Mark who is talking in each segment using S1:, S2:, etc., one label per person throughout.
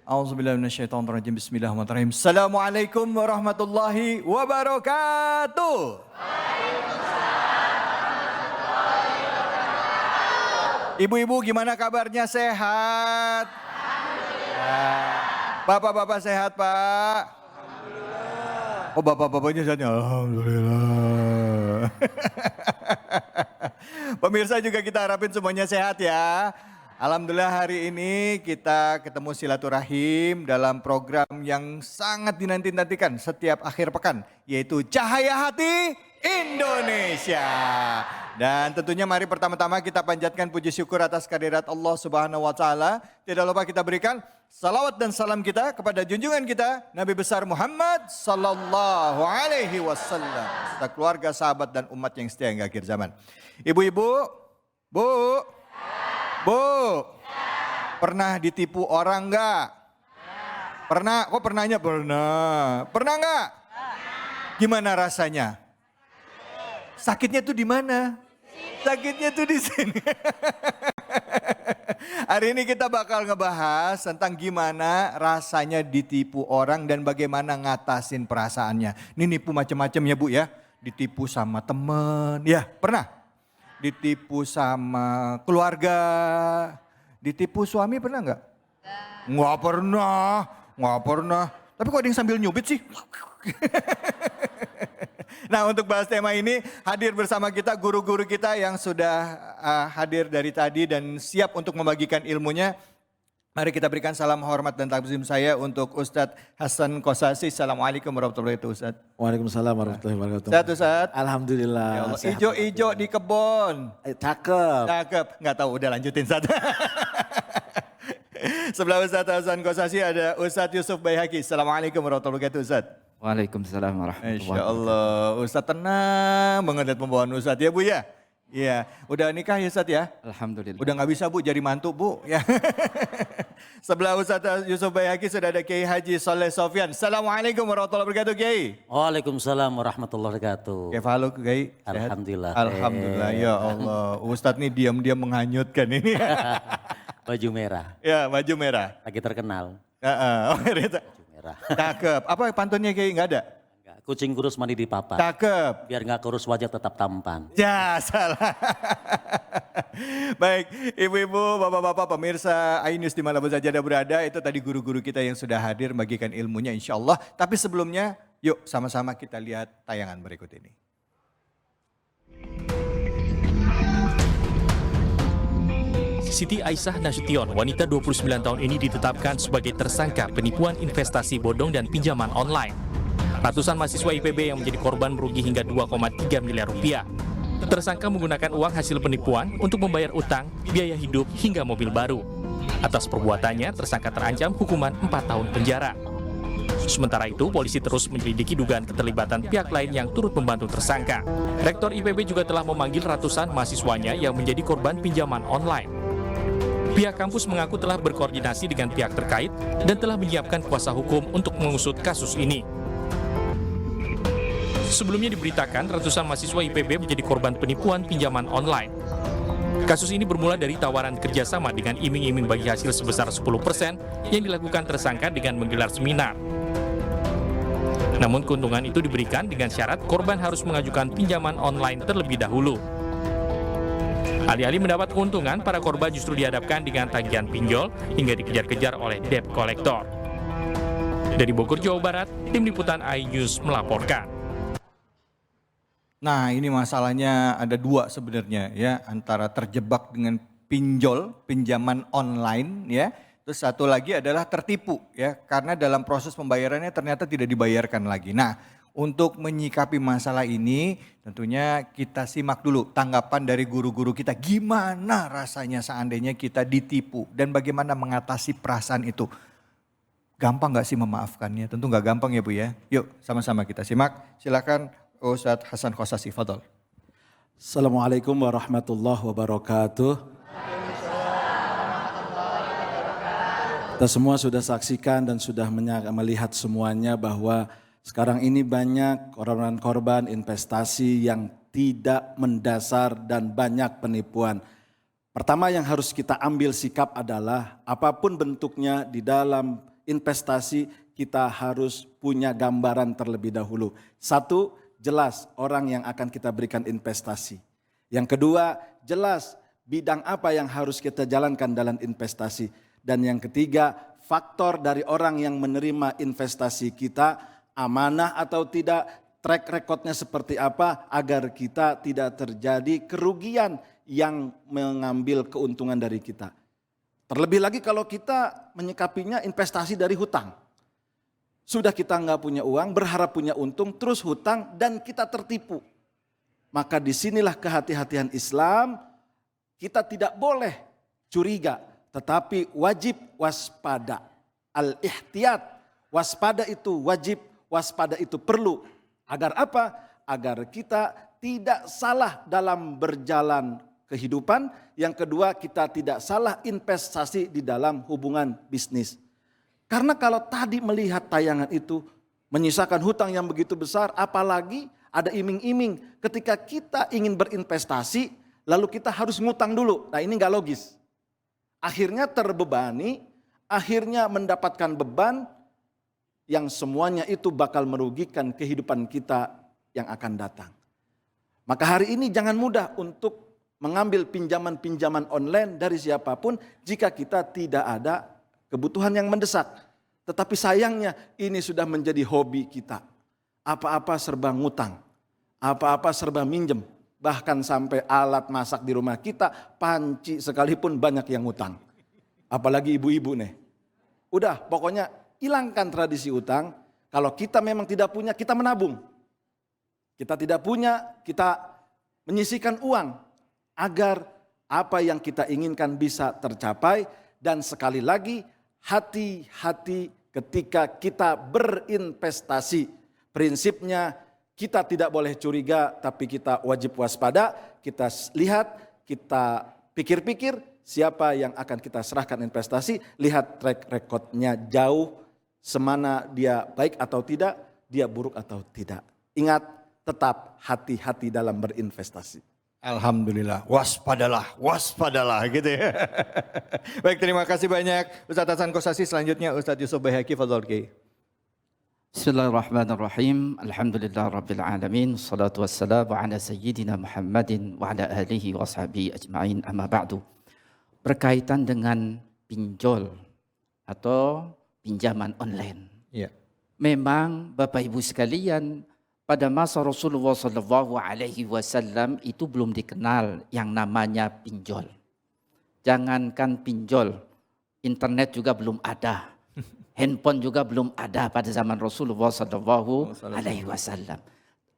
S1: A'udzubillahi minasyaitonirrajim. Bismillahirrahmanirrahim. Assalamualaikum warahmatullahi wabarakatuh. Ibu-ibu gimana kabarnya, sehat? Bapak-bapak sehat, Pak? Oh, bapak-bapaknya sehatnya, alhamdulillah. Pemirsa juga kita harapin semuanya sehat ya. Alhamdulillah hari ini kita ketemu silaturahim dalam program yang sangat dinanti-nantikan setiap akhir pekan, yaitu Cahaya Hati Indonesia. Dan tentunya mari pertama-tama kita panjatkan puji syukur atas kehadirat Allah Subhanahu wa taala. Tidak lupa kita berikan salawat dan salam kita kepada junjungan kita Nabi besar Muhammad sallallahu alaihi wasallam, serta keluarga, sahabat dan umat yang setia hingga akhir zaman. Ibu-ibu, Bu, pernah ditipu orang enggak? Pernah? Kok pernahnya? Pernah. Pernah enggak? Gimana rasanya? Sakitnya tuh di mana? Sakitnya tuh di sini. Hari ini kita bakal ngebahas tentang gimana rasanya ditipu orang dan bagaimana ngatasin perasaannya. Ini nipu macam-macam ya Bu ya. Ditipu sama temen, ya pernah? Ditipu sama keluarga, ditipu suami pernah nggak? Nggak pernah. Tapi kok ada yang sambil nyubit sih? Nah, untuk bahas tema ini hadir bersama kita guru-guru kita yang sudah hadir dari tadi dan siap untuk membagikan ilmunya. Mari kita berikan salam hormat dan takzim saya untuk Ustadz Hasan Kosasi. Assalamualaikum warahmatullahi wabarakatuh, Ustadz.
S2: Waalaikumsalam warahmatullahi wabarakatuh.
S1: Sehat, Ustadz?
S2: Alhamdulillah.
S1: Ya Allah, ijo-ijo di kebun.
S2: Cakep.
S1: Cakep, nggak tahu udah lanjutin Ustadz. Sebelah Ustadz Hasan Kosasi ada Ustadz Yusuf Baihaqi. Assalamualaikum warahmatullahi wabarakatuh, Ustadz.
S3: Waalaikumsalam warahmatullahi
S1: Insya Allah, Ustadz tenang mengenai pembawaan Ustadz ya Bu ya. Iya, udah nikah ya Ustadz ya?
S3: Alhamdulillah.
S1: Udah nggak bisa Bu jadi mantu Bu ya. Sebelah Ustadz Yusuf Baihaqi sudah ada Kiai Haji Soleh Sofyan. Assalamualaikum warahmatullahi wabarakatuh Kiai.
S4: Waalaikumsalam warahmatullahi wabarakatuh.
S1: Kefaluk Kiai.
S4: Alhamdulillah.
S1: Alhamdulillah ya Allah. Ustadz nih diam-diam menghanyutkan ini.
S4: Baju merah.
S1: Ya baju merah.
S4: Lagi terkenal.
S1: Baju
S4: Merah.
S1: Cakep. Apa pantunnya Kiai nggak ada?
S4: Enggak, kucing kurus mandi di papan.
S1: Cakep.
S4: Biar nggak kurus wajah tetap tampan.
S1: Ya salah. Baik, ibu-ibu, bapak-bapak, pemirsa iNews di mana saja Anda berada, itu tadi guru-guru kita yang sudah hadir bagikan ilmunya insya Allah. Tapi sebelumnya, yuk sama-sama kita lihat tayangan berikut ini.
S5: Siti Aisyah Nasution, wanita 29 tahun ini ditetapkan sebagai tersangka penipuan investasi bodong dan pinjaman online. Ratusan mahasiswa IPB yang menjadi korban merugi hingga 2,3 miliar rupiah. Tersangka menggunakan uang hasil penipuan untuk membayar utang, biaya hidup, hingga mobil baru. Atas perbuatannya, tersangka terancam hukuman 4 tahun penjara. Sementara itu, polisi terus menyelidiki dugaan keterlibatan pihak lain yang turut membantu tersangka. Rektor IPB juga telah memanggil ratusan mahasiswanya yang menjadi korban pinjaman online. Pihak kampus mengaku telah berkoordinasi dengan pihak terkait dan telah menyiapkan kuasa hukum untuk mengusut kasus ini. Sebelumnya diberitakan ratusan mahasiswa IPB menjadi korban penipuan pinjaman online. Kasus ini bermula dari tawaran kerjasama dengan iming-iming bagi hasil sebesar 10% yang dilakukan tersangka dengan menggelar seminar. Namun keuntungan itu diberikan dengan syarat korban harus mengajukan pinjaman online terlebih dahulu. Alih-alih mendapat keuntungan, para korban justru dihadapkan dengan tagihan pinjol hingga dikejar-kejar oleh debt collector. Dari Bogor, Jawa Barat, Tim Liputan iNews melaporkan.
S1: Nah ini masalahnya ada dua sebenarnya ya, antara terjebak dengan pinjaman online ya. Terus satu lagi adalah tertipu ya, karena dalam proses pembayarannya ternyata tidak dibayarkan lagi. Nah untuk menyikapi masalah ini tentunya kita simak dulu tanggapan dari guru-guru kita. Gimana rasanya seandainya kita ditipu dan bagaimana mengatasi perasaan itu. Gampang gak sih memaafkannya? Tentu gak gampang ya Bu ya. Yuk sama-sama kita simak. Silakan Ustadz Hasan Kosasi, fadhol.
S2: Assalamualaikum warahmatullahi wabarakatuh. Kita semua sudah saksikan dan sudah melihat semuanya bahwa sekarang ini banyak korban investasi yang tidak mendasar dan banyak penipuan. Pertama yang harus kita ambil sikap adalah apapun bentuknya di dalam investasi kita harus punya gambaran terlebih dahulu. Satu, jelas orang yang akan kita berikan investasi. Yang kedua, jelas bidang apa yang harus kita jalankan dalam investasi. Dan yang ketiga, faktor dari orang yang menerima investasi kita, amanah atau tidak, track recordnya seperti apa agar kita tidak terjadi kerugian yang mengambil keuntungan dari kita. Terlebih lagi kalau kita menyikapinya investasi dari hutang. Sudah kita nggak punya uang, berharap punya untung, terus hutang dan kita tertipu. Maka disinilah kehati-hatian Islam, kita tidak boleh curiga, tetapi wajib waspada. Al-ihtiyat, waspada itu wajib, waspada itu perlu. Agar apa? Agar kita tidak salah dalam berjalan kehidupan. Yang kedua, kita tidak salah investasi di dalam hubungan bisnis. Karena kalau tadi melihat tayangan itu menyisakan hutang yang begitu besar, apalagi ada iming-iming ketika kita ingin berinvestasi, lalu kita harus ngutang dulu. Nah ini gak logis. Akhirnya terbebani, akhirnya mendapatkan beban, yang semuanya itu bakal merugikan kehidupan kita yang akan datang. Maka hari ini jangan mudah untuk mengambil pinjaman-pinjaman online dari siapapun jika kita tidak ada kebutuhan yang mendesak. Tetapi sayangnya ini sudah menjadi hobi kita. Apa-apa serba ngutang, apa-apa serba minjem. Bahkan sampai alat masak di rumah kita, panci sekalipun banyak yang ngutang. Apalagi ibu-ibu nih. Udah pokoknya hilangkan tradisi utang. Kalau kita memang tidak punya, kita menabung. Kita tidak punya, kita menyisihkan uang agar apa yang kita inginkan bisa tercapai. Dan sekali lagi, hati-hati ketika kita berinvestasi. Prinsipnya kita tidak boleh curiga, tapi kita wajib waspada. Kita lihat, kita pikir-pikir siapa yang akan kita serahkan investasi. Lihat track recordnya jauh, semana dia baik atau tidak, dia buruk atau tidak. Ingat, tetap hati-hati dalam berinvestasi.
S1: Alhamdulillah, waspadalah gitu ya. Baik, terima kasih banyak Ustadz Hasan Kosasi. Selanjutnya Ustadz Yusuf Baihaqi, fadhol Ki.
S3: Bismillahirrahmanirrahim. Alhamdulillah Rabbil Alamin. Salatu wassalamu ala Sayyidina Muhammadin wa ala alihi wa sahbihi ajma'in, amma ba'du. Berkaitan dengan pinjol atau pinjaman online.
S1: Ya.
S3: Memang Bapak Ibu sekalian, pada masa Rasulullah SAW itu belum dikenal yang namanya pinjol. Jangankan pinjol, internet juga belum ada. Handphone juga belum ada pada zaman Rasulullah SAW.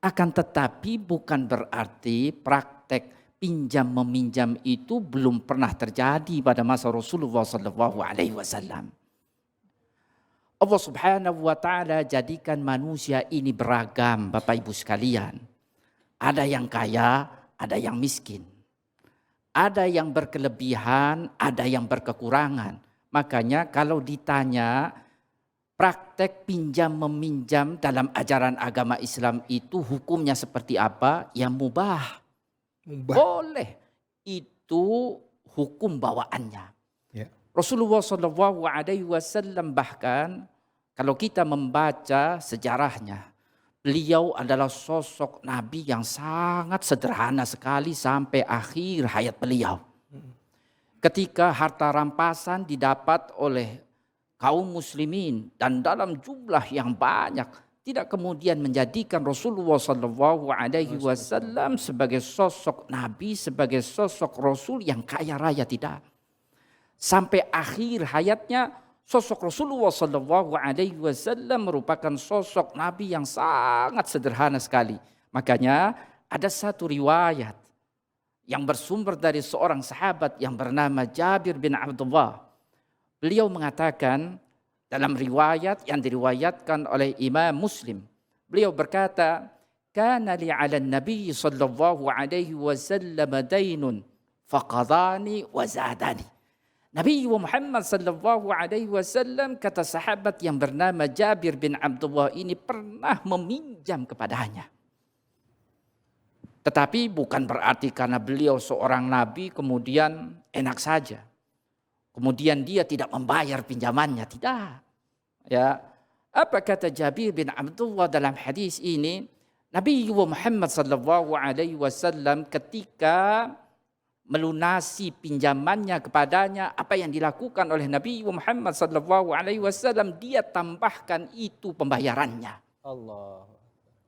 S3: Akan tetapi bukan berarti praktek pinjam meminjam itu belum pernah terjadi pada masa Rasulullah SAW. Allah Subhanahu wa Ta'ala jadikan manusia ini beragam, Bapak Ibu sekalian. Ada yang kaya, ada yang miskin. Ada yang berkelebihan, ada yang berkekurangan. Makanya kalau ditanya praktek pinjam meminjam dalam ajaran agama Islam itu hukumnya seperti apa? Ya mubah. Boleh. Itu hukum bawaannya.
S1: Ya.
S3: Rasulullah SAW bahkan kalau kita membaca sejarahnya, beliau adalah sosok Nabi yang sangat sederhana sekali sampai akhir hayat beliau. Ketika harta rampasan didapat oleh kaum muslimin dan dalam jumlah yang banyak, tidak kemudian menjadikan Rasulullah SAW sebagai sosok Nabi, sebagai sosok Rasul yang kaya raya, tidak. Sampai akhir hayatnya sosok Rasulullah SAW merupakan sosok Nabi yang sangat sederhana sekali. Makanya ada satu riwayat yang bersumber dari seorang sahabat yang bernama Jabir bin Abdullah. Beliau mengatakan dalam riwayat yang diriwayatkan oleh Imam Muslim, beliau berkata, "Kana li 'ala an-nabiy sallallahu alaihi wasallam daynun faqadani wa zadani." Nabi Muhammad sallallahu alaihi wasallam, kata sahabat yang bernama Jabir bin Abdullah ini, pernah meminjam kepadanya. Tetapi bukan berarti karena beliau seorang nabi kemudian enak saja. Kemudian dia tidak membayar pinjamannya, tidak. Ya, apa kata Jabir bin Abdullah dalam hadis ini? Nabi Muhammad sallallahu alaihi wasallam ketika melunasi pinjamannya kepadanya, apa yang dilakukan oleh Nabi Muhammad sallallahu alaihi wasallam, dia tambahkan itu pembayarannya.
S1: Allah.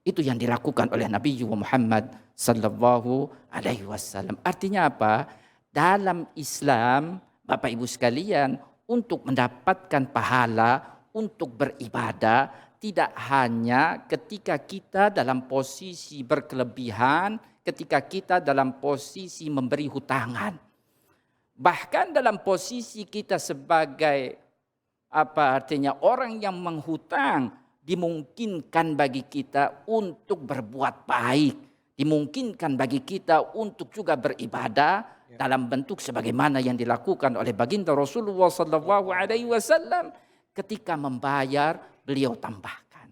S3: Itu yang dilakukan oleh Nabi Muhammad sallallahu alaihi wasallam. Artinya apa? Dalam Islam, Bapak Ibu sekalian, untuk mendapatkan pahala, untuk beribadah, tidak hanya ketika kita dalam posisi berkelebihan, ketika kita dalam posisi memberi hutangan. Bahkan dalam posisi kita sebagai orang yang menghutang, dimungkinkan bagi kita untuk berbuat baik, dimungkinkan bagi kita untuk juga beribadah dalam bentuk sebagaimana yang dilakukan oleh baginda Rasulullah sallallahu alaihi wasallam. Ketika membayar, beliau tambahkan.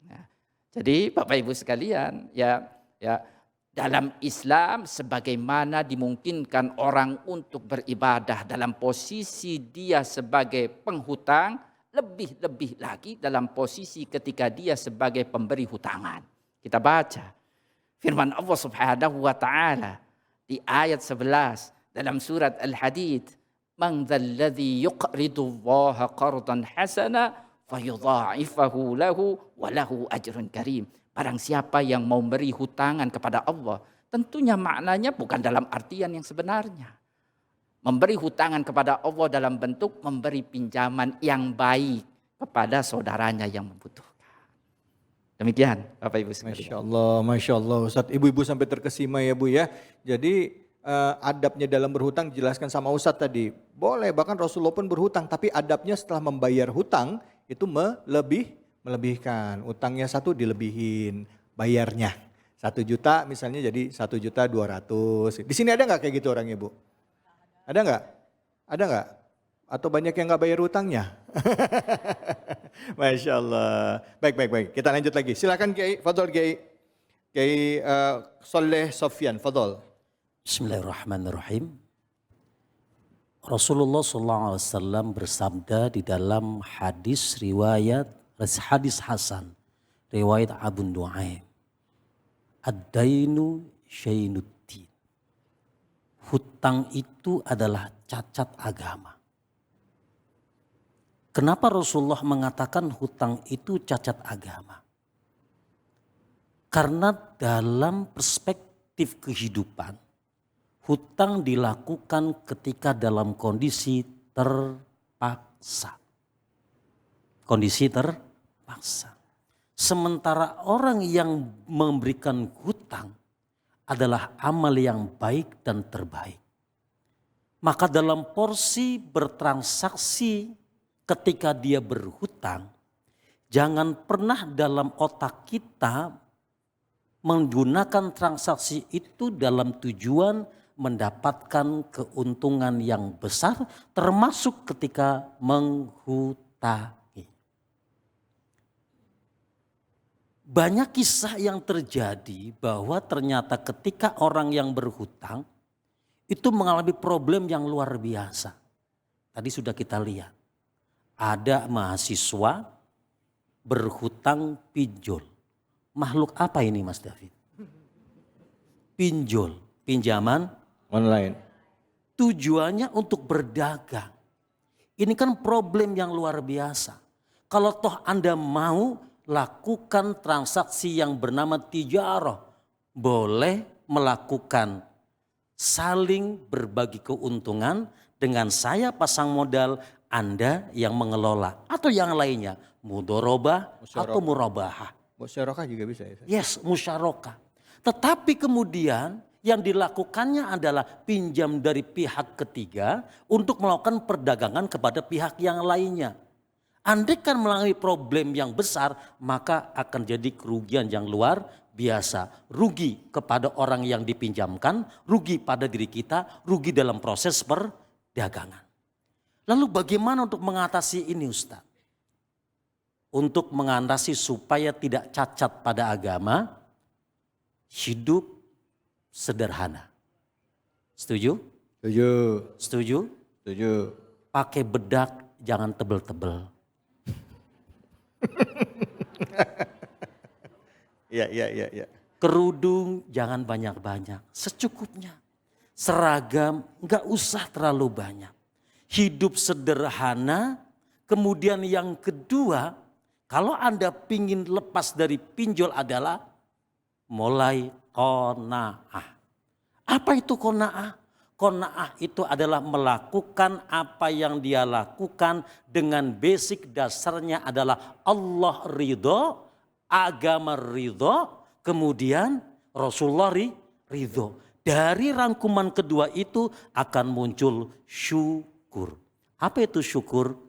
S3: Nah, jadi Bapak Ibu sekalian, ya dalam Islam sebagaimana dimungkinkan orang untuk beribadah dalam posisi dia sebagai penghutang, lebih-lebih lagi dalam posisi ketika dia sebagai pemberi hutangan. Kita baca firman Allah Subhanahu wa taala di ayat 11 dalam surat Al-Hadid. Man dzalladzi yuqridu Allaha qardan hasana fayudha'ifahu lahu wa lahu ajrun karim. Barang siapa yang mau memberi hutangan kepada Allah, tentunya maknanya bukan dalam artian yang sebenarnya. Memberi hutangan kepada Allah dalam bentuk memberi pinjaman yang baik kepada saudaranya yang membutuhkan. Demikian Bapak Ibu sekalian.
S1: Masya Allah Ustaz. Ibu-ibu sampai terkesima ya Bu ya. Jadi adabnya dalam berhutang dijelaskan sama Ustaz tadi. Boleh, bahkan Rasulullah pun berhutang, tapi adabnya setelah membayar hutang itu melebihkan. Utangnya 1 dilebihin bayarnya. 1 juta misalnya jadi 1.200.000. Di sini ada nggak kayak gitu orangnya Bu? Ada nggak? Ada nggak? Atau banyak yang nggak bayar hutangnya? Masya Allah. Baik. Kita lanjut lagi. Silakan Kiai, Fadol Kiai. Kiai Soleh Sofyan, Fadol.
S4: Bismillahirrahmanirrahim. Rasulullah SAW bersabda di dalam hadis Hasan riwayat Abu Nuaim, ad-dainu syainuddin. Hutang itu adalah cacat agama. Kenapa Rasulullah mengatakan hutang itu cacat agama? Karena dalam perspektif kehidupan, hutang dilakukan ketika dalam kondisi terpaksa. Kondisi terpaksa. Sementara orang yang memberikan hutang adalah amal yang baik dan terbaik. Maka dalam porsi bertransaksi ketika dia berhutang, jangan pernah dalam otak kita menggunakan transaksi itu dalam tujuan mendapatkan keuntungan yang besar, termasuk ketika menghutangi. Banyak kisah yang terjadi bahwa ternyata ketika orang yang berhutang itu mengalami problem yang luar biasa. Tadi sudah kita lihat, ada mahasiswa berhutang pinjol. Makhluk apa ini Mas David? Pinjol, pinjaman
S1: online.
S4: Tujuannya untuk berdagang. Ini kan problem yang luar biasa. Kalau toh Anda mau lakukan transaksi yang bernama tijarah, boleh melakukan saling berbagi keuntungan dengan saya pasang modal, Anda yang mengelola atau yang lainnya, mudharabah atau murabahah.
S1: Musyarakah juga bisa ya?
S4: Yes, musyarakah. Tetapi kemudian yang dilakukannya adalah pinjam dari pihak ketiga untuk melakukan perdagangan kepada pihak yang lainnya. Andai kan melalui problem yang besar, maka akan jadi kerugian yang luar biasa. Rugi kepada orang yang dipinjamkan, rugi pada diri kita, rugi dalam proses perdagangan. Lalu bagaimana untuk mengatasi ini Ustaz? Untuk mengatasi supaya tidak cacat pada agama, hidup sederhana. Setuju?
S1: Setuju.
S4: Setuju?
S1: Setuju.
S4: Pakai bedak jangan tebel-tebel.
S1: Iya, iya, iya, iya.
S4: Kerudung jangan banyak-banyak, secukupnya. Seragam nggak usah terlalu banyak. Hidup sederhana. Kemudian yang kedua, kalau Anda pingin lepas dari pinjol adalah mulai qanaah. Apa itu qanaah? Qanaah itu adalah melakukan apa yang dia lakukan dengan basic dasarnya adalah Allah ridho, agama ridho, kemudian Rasulullah ridho. Dari rangkuman kedua itu akan muncul syukur. Apa itu syukur?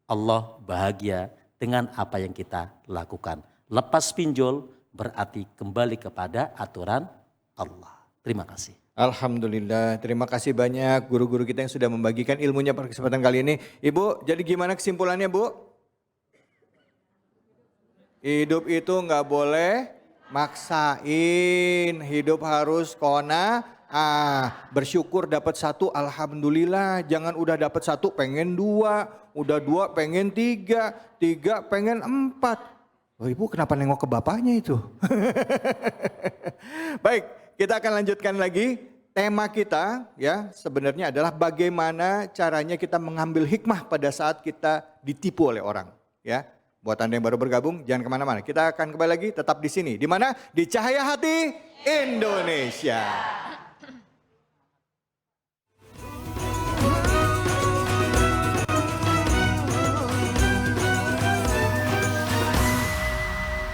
S4: Allah bahagia dengan apa yang kita lakukan. Lepas pinjol berarti kembali kepada aturan Allah. Terima kasih.
S1: Alhamdulillah, terima kasih banyak guru-guru kita yang sudah membagikan ilmunya pada kesempatan kali ini. Ibu, jadi gimana kesimpulannya, Bu? Hidup itu nggak boleh maksain, hidup harus bersyukur dapat satu, alhamdulillah. Jangan udah dapat satu pengen dua, udah dua pengen tiga, tiga pengen empat. Oh, Ibu kenapa nengok ke bapaknya itu? Baik, kita akan lanjutkan lagi. Tema kita ya sebenarnya adalah bagaimana caranya kita mengambil hikmah pada saat kita ditipu oleh orang. Ya. Buat Anda yang baru bergabung, jangan kemana-mana. Kita akan kembali lagi tetap di sini. Di mana? Di Cahaya Hati Indonesia.